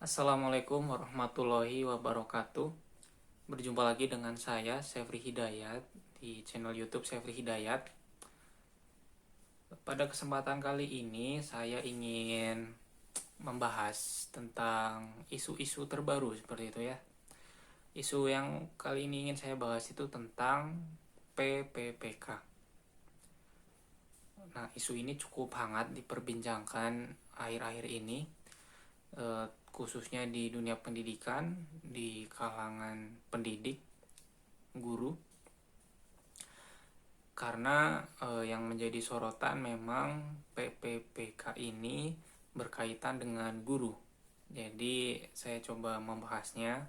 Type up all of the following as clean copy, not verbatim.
Assalamualaikum warahmatullahi wabarakatuh. Berjumpa lagi dengan saya, Sefri Hidayat, di channel YouTube Sefri Hidayat. Pada kesempatan kali ini, saya ingin membahas tentang isu-isu terbaru seperti itu ya. Isu yang kali ini ingin saya bahas itu tentang PPPK. Nah, isu ini cukup hangat diperbincangkan akhir-akhir ini, khususnya di dunia pendidikan, di kalangan pendidik, guru, karena yang menjadi sorotan memang PPPK ini berkaitan dengan guru. Jadi saya coba membahasnya.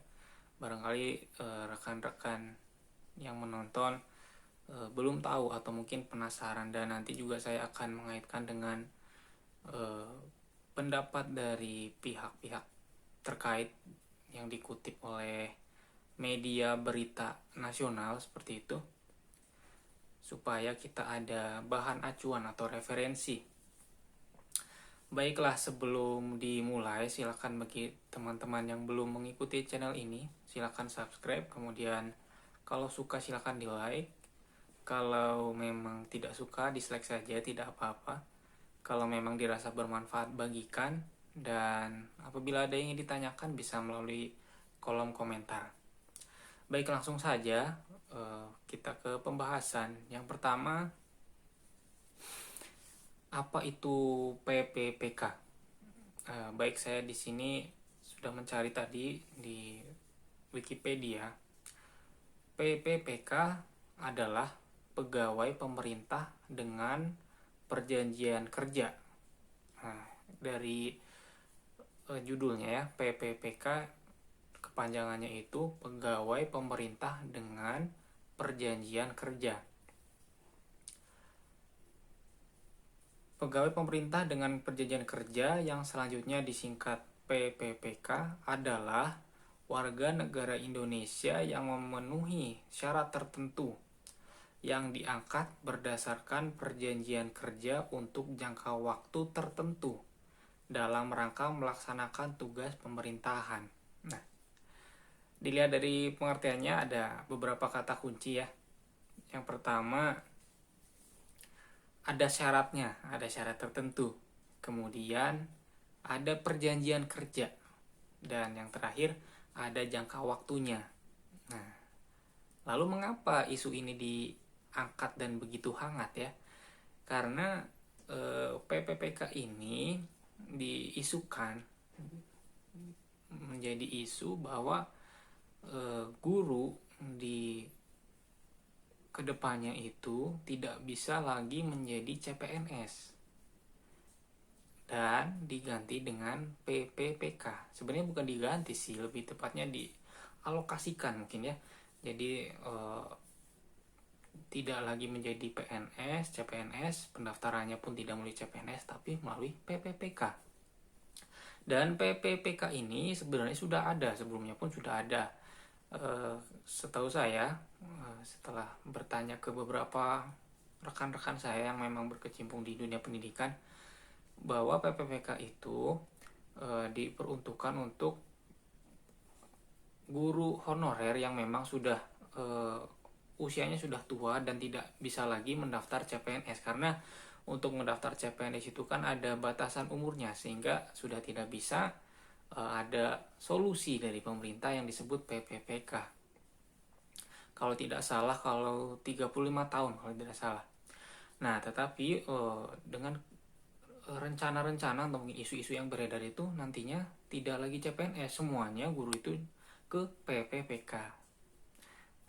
Barangkali rekan-rekan yang menonton belum tahu atau mungkin penasaran, dan nanti juga saya akan mengaitkan dengan eh, pendapat dari pihak-pihak terkait yang dikutip oleh media berita nasional seperti itu, supaya kita ada bahan acuan atau referensi. Baiklah, sebelum dimulai, silakan bagi teman-teman yang belum mengikuti channel ini, silakan subscribe, kemudian kalau suka silakan di like. Kalau memang tidak suka, dislike saja, tidak apa-apa. Kalau memang dirasa bermanfaat, bagikan. Dan apabila ada yang ingin ditanyakan, bisa melalui kolom komentar. Baik, langsung saja kita ke pembahasan. Yang pertama, apa itu PPPK? Baik, saya di sini sudah mencari tadi di Wikipedia. PPPK adalah pegawai pemerintah dengan perjanjian kerja. Nah, dari judulnya ya, PPPK kepanjangannya itu pegawai pemerintah dengan perjanjian kerja. Pegawai pemerintah dengan perjanjian kerja yang selanjutnya disingkat PPPK adalah warga negara Indonesia yang memenuhi syarat tertentu yang diangkat berdasarkan perjanjian kerja untuk jangka waktu tertentu dalam rangka melaksanakan tugas pemerintahan. Nah, dilihat dari pengertiannya ada beberapa kata kunci ya. Yang pertama, ada syaratnya, ada syarat tertentu. Kemudian ada perjanjian kerja. Dan yang terakhir, ada jangka waktunya. Nah, lalu mengapa isu ini diangkat dan begitu hangat ya? Karena PPPK ini diisukan menjadi isu bahwa guru di kedepannya itu tidak bisa lagi menjadi CPNS dan diganti dengan PPPK. Sebenarnya bukan diganti sih, lebih tepatnya dialokasikan mungkin ya. Jadi tidak lagi menjadi PNS, CPNS, pendaftarannya pun tidak melalui CPNS tapi melalui PPPK. Dan PPPK ini sebenarnya sudah ada, sebelumnya pun sudah ada. Setahu saya, setelah bertanya ke beberapa rekan-rekan saya yang memang berkecimpung di dunia pendidikan, bahwa PPPK itu diperuntukkan untuk guru honorer yang memang sudah usianya sudah tua dan tidak bisa lagi mendaftar CPNS, karena untuk mendaftar CPNS itu kan ada batasan umurnya, sehingga sudah tidak bisa ada solusi dari pemerintah yang disebut PPPK. Kalau tidak salah, kalau 35 tahun kalau tidak salah. Nah, tetapi dengan rencana-rencana atau isu-isu yang beredar itu nantinya tidak lagi CPNS, semuanya guru itu ke PPPK.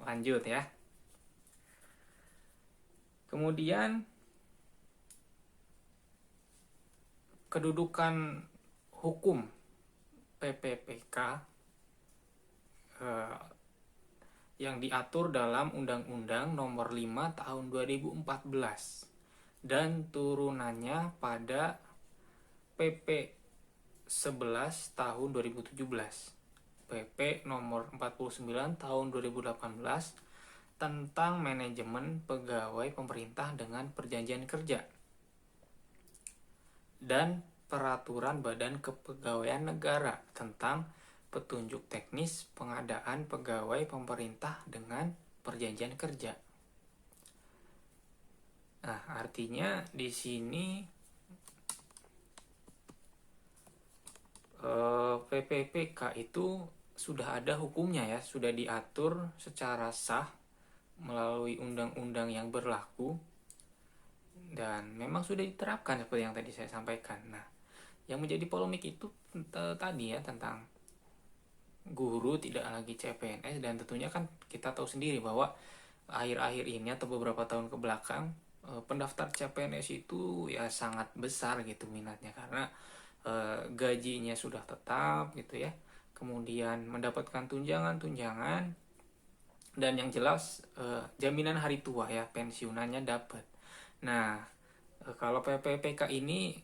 Lanjut ya. Kemudian kedudukan hukum PPPK yang diatur dalam Undang-Undang Nomor 5 Tahun 2014 dan turunannya pada PP 11 Tahun 2017, PP Nomor 49 Tahun 2018 tentang manajemen pegawai pemerintah dengan perjanjian kerja, dan Peraturan Badan Kepegawaian Negara tentang petunjuk teknis pengadaan pegawai pemerintah dengan perjanjian kerja. Nah, artinya di sini PPPK itu sudah ada hukumnya ya, sudah diatur secara sah melalui undang-undang yang berlaku dan memang sudah diterapkan seperti yang tadi saya sampaikan. Nah, yang menjadi polemik itu tadi ya tentang guru tidak lagi CPNS, dan tentunya kan kita tahu sendiri bahwa akhir-akhir ini atau beberapa tahun ke belakang pendaftar CPNS itu ya sangat besar gitu minatnya, karena gajinya sudah tetap gitu ya, kemudian mendapatkan tunjangan-tunjangan, dan yang jelas jaminan hari tua ya, pensiunannya dapat. Nah, kalau PPPK ini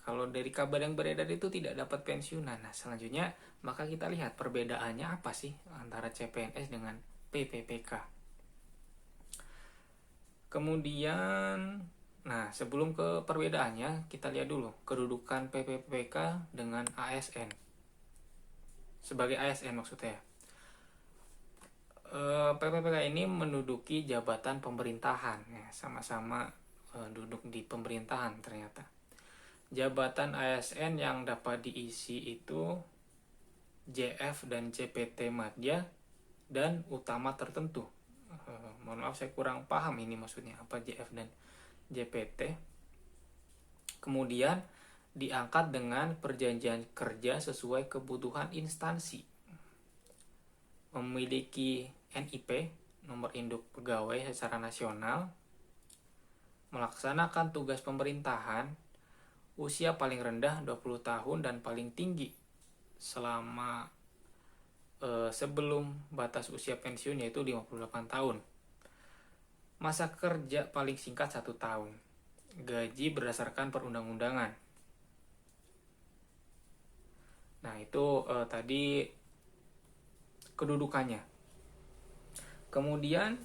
kalau dari kabar yang beredar itu tidak dapat pensiunan. Nah, selanjutnya maka kita lihat perbedaannya apa sih antara CPNS dengan PPPK. Kemudian, nah sebelum ke perbedaannya, kita lihat dulu kedudukan PPPK dengan ASN. Sebagai ASN maksudnya. PPPK ini menduduki jabatan pemerintahan, ya, sama-sama duduk di pemerintahan ternyata. Jabatan ASN yang dapat diisi itu JF dan JPT Madya dan utama tertentu. Mohon maaf saya kurang paham ini maksudnya apa JF dan JPT. Kemudian diangkat dengan perjanjian kerja sesuai kebutuhan instansi. Memiliki NIP, nomor induk pegawai secara nasional. Melaksanakan tugas pemerintahan. Usia paling rendah 20 tahun dan paling tinggi selama sebelum batas usia pensiun yaitu 58 tahun. Masa kerja paling singkat 1 tahun. Gaji berdasarkan perundang-undangan. Nah, itu tadi kedudukannya. Kemudian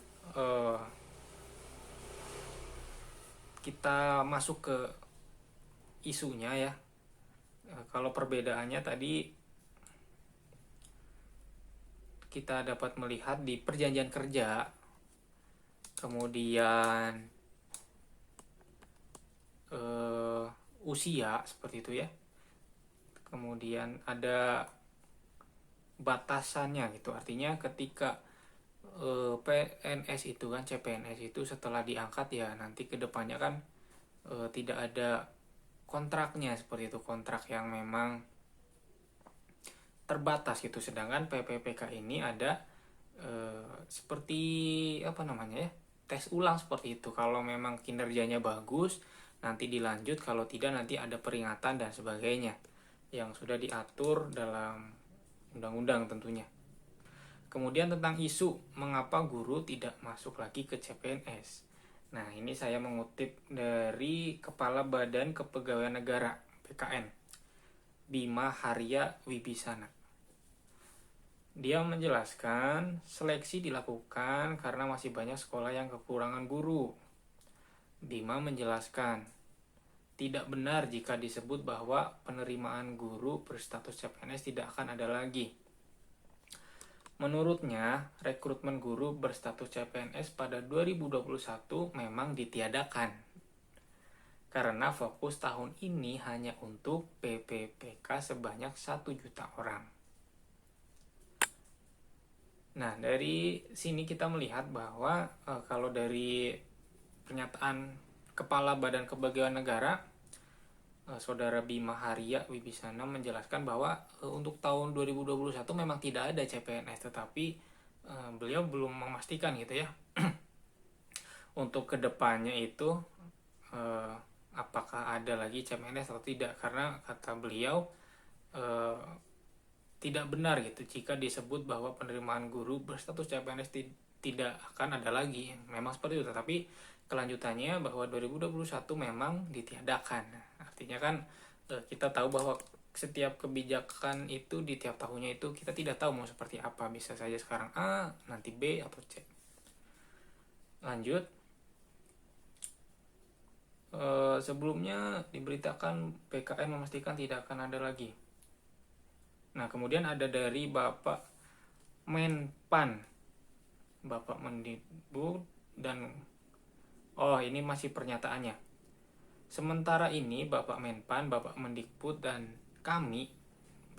kita masuk ke isunya ya. Kalau perbedaannya tadi kita dapat melihat di perjanjian kerja, kemudian usia seperti itu ya, kemudian ada batasannya gitu, artinya ketika PNS itu kan, CPNS itu setelah diangkat ya nanti kedepannya kan tidak ada kontraknya seperti itu, kontrak yang memang terbatas gitu. Sedangkan PPPK ini ada seperti apa namanya ya, tes ulang seperti itu. Kalau memang kinerjanya bagus nanti dilanjut, kalau tidak nanti ada peringatan dan sebagainya yang sudah diatur dalam undang-undang tentunya. Kemudian tentang isu mengapa guru tidak masuk lagi ke CPNS. Nah, ini saya mengutip dari Kepala Badan Kepegawaian Negara (BKN), Bima Harya Wibisana. Dia menjelaskan seleksi dilakukan karena masih banyak sekolah yang kekurangan guru. Bima menjelaskan tidak benar jika disebut bahwa penerimaan guru berstatus CPNS tidak akan ada lagi. Menurutnya, rekrutmen guru berstatus CPNS pada 2021 memang ditiadakan karena fokus tahun ini hanya untuk PPPK sebanyak 1 juta orang. Nah, dari sini kita melihat bahwa kalau dari pernyataan Kepala Badan Kepegawaian Negara, Saudara Bima Harya Wibisana menjelaskan bahwa untuk tahun 2021 memang tidak ada CPNS, tetapi beliau belum memastikan gitu ya untuk kedepannya itu apakah ada lagi CPNS atau tidak, karena kata beliau tidak benar gitu jika disebut bahwa penerimaan guru berstatus CPNS tidak akan ada lagi. Memang seperti itu, tetapi kelanjutannya bahwa 2021 memang ditiadakan. Artinya kan kita tahu bahwa setiap kebijakan itu di tiap tahunnya itu kita tidak tahu mau seperti apa. Bisa saja sekarang A, nanti B atau C. Lanjut. Sebelumnya diberitakan PKN memastikan tidak akan ada lagi. Nah, kemudian ada dari Bapak Menpan, Bapak Mendikbud, dan ini masih pernyataannya. Sementara ini Bapak Menpan, Bapak Mendikbud, dan kami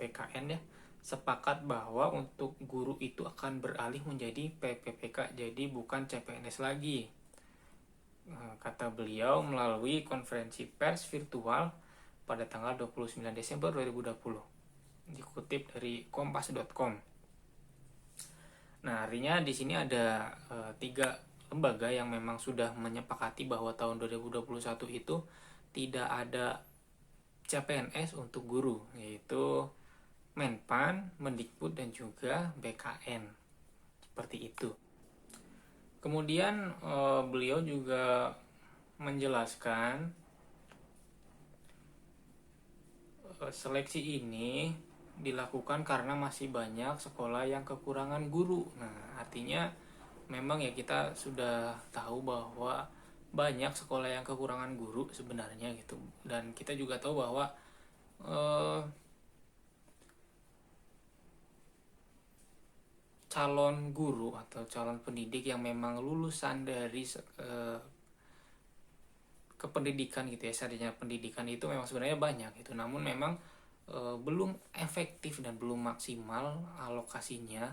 PKN ya sepakat bahwa untuk guru itu akan beralih menjadi PPPK, jadi bukan CPNS lagi, kata beliau melalui konferensi pers virtual pada tanggal 29 Desember 2020, dikutip dari kompas.com. Nah, artinya di sini ada 3 lembaga yang memang sudah menyepakati bahwa tahun 2021 itu tidak ada CPNS untuk guru, yaitu Menpan, Mendikbud, dan juga BKN. Seperti itu. Kemudian beliau juga menjelaskan seleksi ini dilakukan karena masih banyak sekolah yang kekurangan guru. Nah, artinya memang ya kita sudah tahu bahwa banyak sekolah yang kekurangan guru sebenarnya gitu. Dan kita juga tahu bahwa calon guru atau calon pendidik yang memang lulusan dari kependidikan gitu ya, sarjana pendidikan itu memang sebenarnya banyak gitu. Namun memang belum efektif dan belum maksimal alokasinya.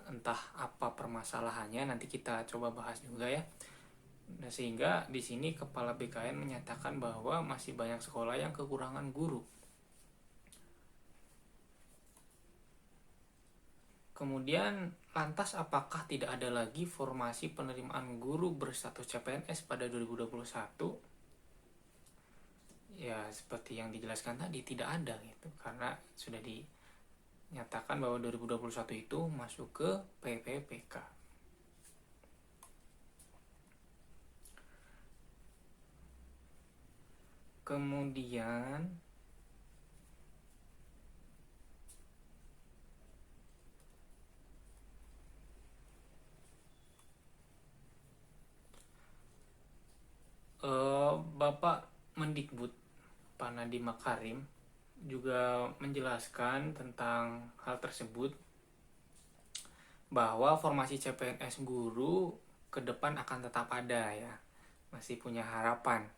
Entah apa permasalahannya, nanti kita coba bahas juga ya. Nah, sehingga di sini Kepala BKN menyatakan bahwa masih banyak sekolah yang kekurangan guru. Kemudian, lantas apakah tidak ada lagi formasi penerimaan guru berstatus CPNS pada 2021? Ya, seperti yang dijelaskan tadi, tidak ada gitu. Karena sudah dinyatakan bahwa 2021 itu masuk ke PPPK. Kemudian Bapak Mendikbud Pak Nadiem Makarim juga menjelaskan tentang hal tersebut, bahwa formasi CPNS guru ke depan akan tetap ada ya, masih punya harapan.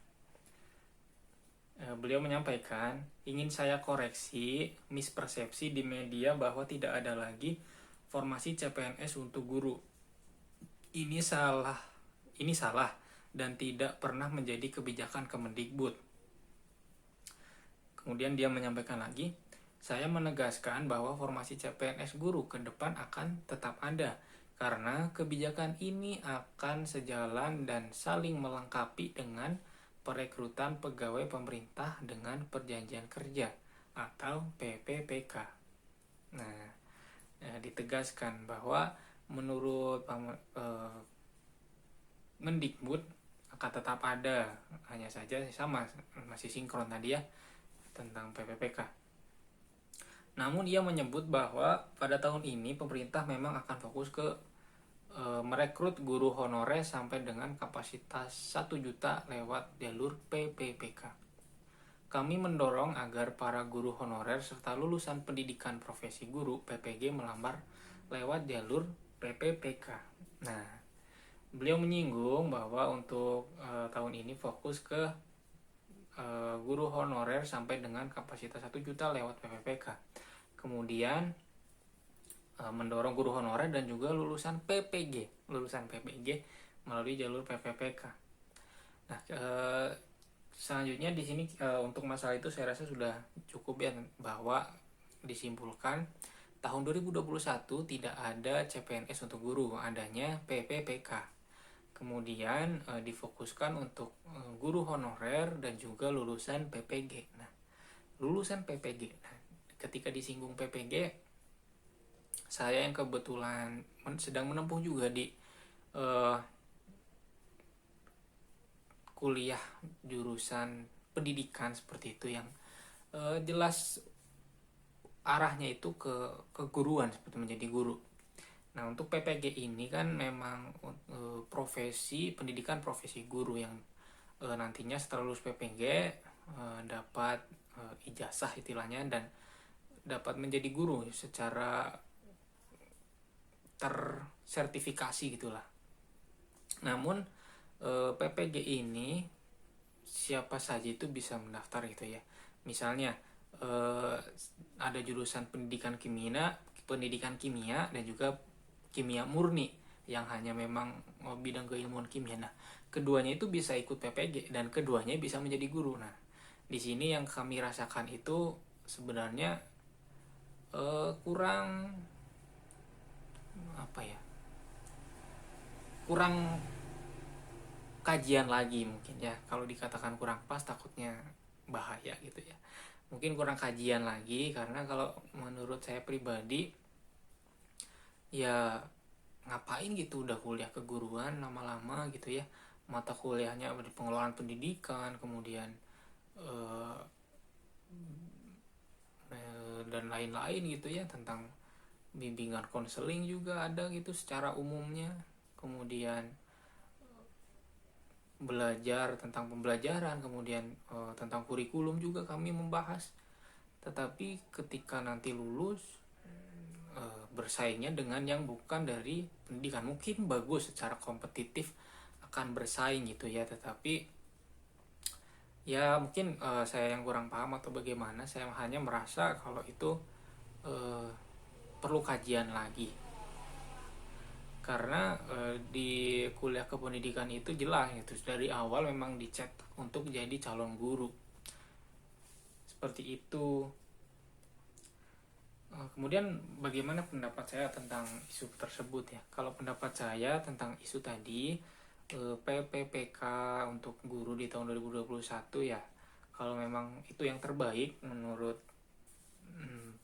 Beliau menyampaikan, ingin saya koreksi mispersepsi di media bahwa tidak ada lagi formasi CPNS untuk guru. Ini salah dan tidak pernah menjadi kebijakan Kemendikbud. Kemudian dia menyampaikan lagi, saya menegaskan bahwa formasi CPNS guru ke depan akan tetap ada, karena kebijakan ini akan sejalan dan saling melengkapi dengan perekrutan pegawai pemerintah dengan perjanjian kerja atau PPPK. Nah, ditegaskan bahwa menurut Mendikbud akan tetap ada, hanya saja sama masih sinkron tadi ya tentang PPPK. Namun ia menyebut bahwa pada tahun ini pemerintah memang akan fokus ke merekrut guru honorer sampai dengan kapasitas 1 juta lewat jalur PPPK. Kami mendorong agar para guru honorer serta lulusan pendidikan profesi guru PPG melamar lewat jalur PPPK. Nah, beliau menyinggung bahwa untuk tahun ini fokus ke guru honorer sampai dengan kapasitas 1 juta lewat PPPK. Kemudian mendorong guru honorer dan juga lulusan PPG melalui jalur PPPK. Nah, selanjutnya di sini untuk masalah itu saya rasa sudah cukup ya, bahwa disimpulkan tahun 2021 tidak ada CPNS untuk guru, adanya PPPK. Kemudian difokuskan untuk guru honorer dan juga lulusan PPG. Nah, lulusan PPG. Nah, ketika disinggung PPG, saya yang kebetulan sedang menempuh juga di kuliah jurusan pendidikan seperti itu, yang jelas arahnya itu ke keguruan, seperti menjadi guru. Nah, untuk PPG ini kan memang profesi pendidikan profesi guru yang nantinya setelah lulus PPG dapat ijazah istilahnya dan dapat menjadi guru secara tersertifikasi gitulah. Namun PPG ini siapa saja itu bisa mendaftar gitu ya. Misalnya ada jurusan pendidikan kimia dan juga kimia murni yang hanya memang bidang keilmuan kimia. Nah, keduanya itu bisa ikut PPG dan keduanya bisa menjadi guru. Nah, di sini yang kami rasakan itu sebenarnya kurang apa ya? Kurang kajian lagi mungkin ya. Kalau dikatakan kurang pas takutnya bahaya gitu ya. Mungkin kurang kajian lagi karena kalau menurut saya pribadi ya ngapain gitu udah kuliah keguruan lama-lama gitu ya, mata kuliahnya di pengelolaan pendidikan, kemudian dan lain-lain gitu ya, tentang bimbingan konseling juga ada gitu secara umumnya, kemudian belajar tentang pembelajaran, kemudian tentang kurikulum juga kami membahas. Tetapi ketika nanti lulus bersaingnya dengan yang bukan dari pendidikan, mungkin bagus secara kompetitif akan bersaing gitu ya, tetapi ya mungkin saya yang kurang paham atau bagaimana, saya hanya merasa kalau itu perlu kajian lagi karena di kuliah kependidikan itu jelas itu dari awal memang dicetak untuk jadi calon guru seperti itu. Kemudian bagaimana pendapat saya tentang isu tersebut ya? Kalau pendapat saya tentang isu tadi PPPK untuk guru di tahun 2021 ya, kalau memang itu yang terbaik menurut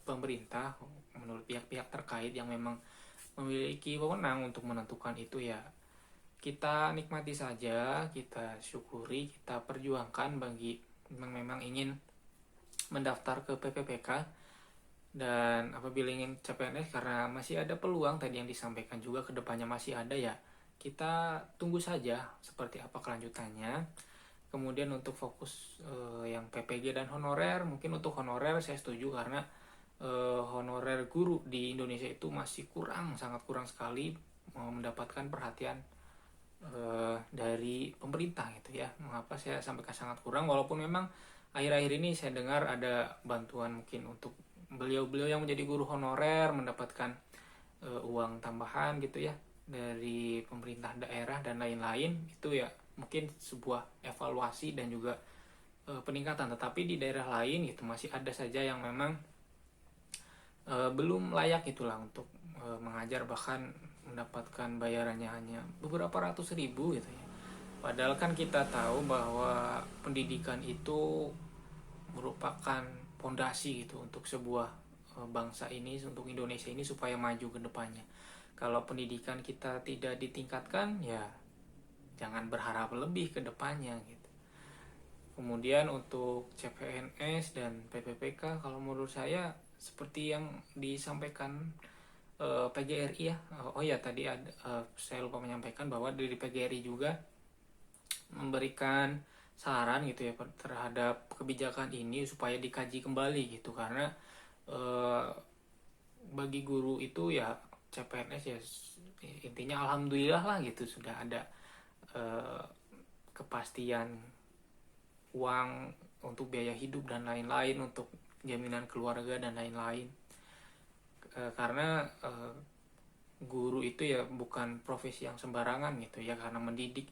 pemerintah, menurut pihak-pihak terkait yang memang memiliki wewenang untuk menentukan itu ya, kita nikmati saja, kita syukuri, kita perjuangkan bagi yang memang ingin mendaftar ke PPPK. Dan apabila ingin CPNS karena masih ada peluang tadi yang disampaikan juga kedepannya masih ada ya, kita tunggu saja seperti apa kelanjutannya. Kemudian untuk fokus yang PPG dan honorer, mungkin untuk honorer saya setuju karena honorer guru di Indonesia itu masih kurang, sangat kurang sekali mendapatkan perhatian dari pemerintah gitu ya. Mengapa saya sampaikan sangat kurang, walaupun memang akhir-akhir ini saya dengar ada bantuan mungkin untuk beliau-beliau yang menjadi guru honorer mendapatkan uang tambahan gitu ya dari pemerintah daerah dan lain-lain, itu ya mungkin sebuah evaluasi dan juga peningkatan. Tetapi di daerah lain itu masih ada saja yang memang belum layak itulah untuk mengajar, bahkan mendapatkan bayarannya hanya beberapa ratus ribu gitu ya. Padahal kan kita tahu bahwa pendidikan itu merupakan fondasi gitu untuk sebuah bangsa ini, untuk Indonesia ini supaya maju ke depannya. Kalau pendidikan kita tidak ditingkatkan ya jangan berharap lebih ke depannya gitu. Kemudian untuk CPNS dan PPPK kalau menurut saya seperti yang disampaikan PGRI ya. Oh ya tadi ada, saya lupa menyampaikan bahwa dari PGRI juga memberikan saran gitu ya terhadap kebijakan ini supaya dikaji kembali gitu, karena bagi guru itu ya CPNS ya intinya alhamdulillah lah gitu sudah ada kepastian uang untuk biaya hidup dan lain-lain, untuk jaminan keluarga dan lain-lain. Karena guru itu ya bukan profesi yang sembarangan gitu ya, karena mendidik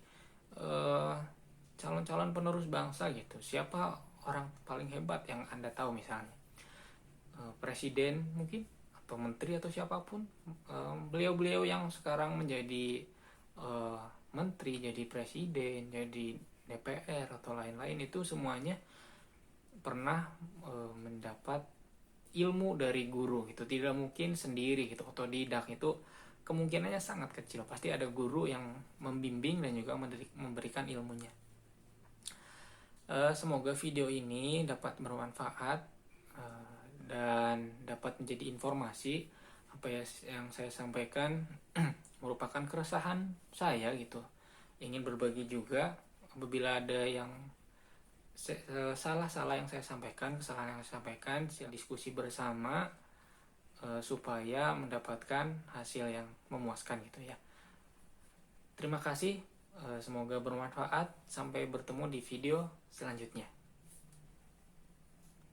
calon-calon penerus bangsa gitu. Siapa orang paling hebat yang Anda tahu misalnya? Presiden mungkin, atau menteri atau siapapun. Beliau-beliau yang sekarang menjadi menteri, jadi presiden, jadi DPR atau lain-lain itu semuanya pernah mendapat ilmu dari guru gitu. Tidak mungkin sendiri gitu, otodidak itu kemungkinannya sangat kecil. Pasti ada guru yang membimbing dan juga memberikan ilmunya. Semoga video ini dapat bermanfaat dan dapat menjadi informasi. Apa yang saya sampaikan merupakan keresahan saya gitu. Ingin berbagi juga apabila ada yang salah-salah yang saya sampaikan, kesalahan yang saya sampaikan, diskusi bersama supaya mendapatkan hasil yang memuaskan gitu ya. Terima kasih, semoga bermanfaat. Sampai bertemu di video selanjutnya.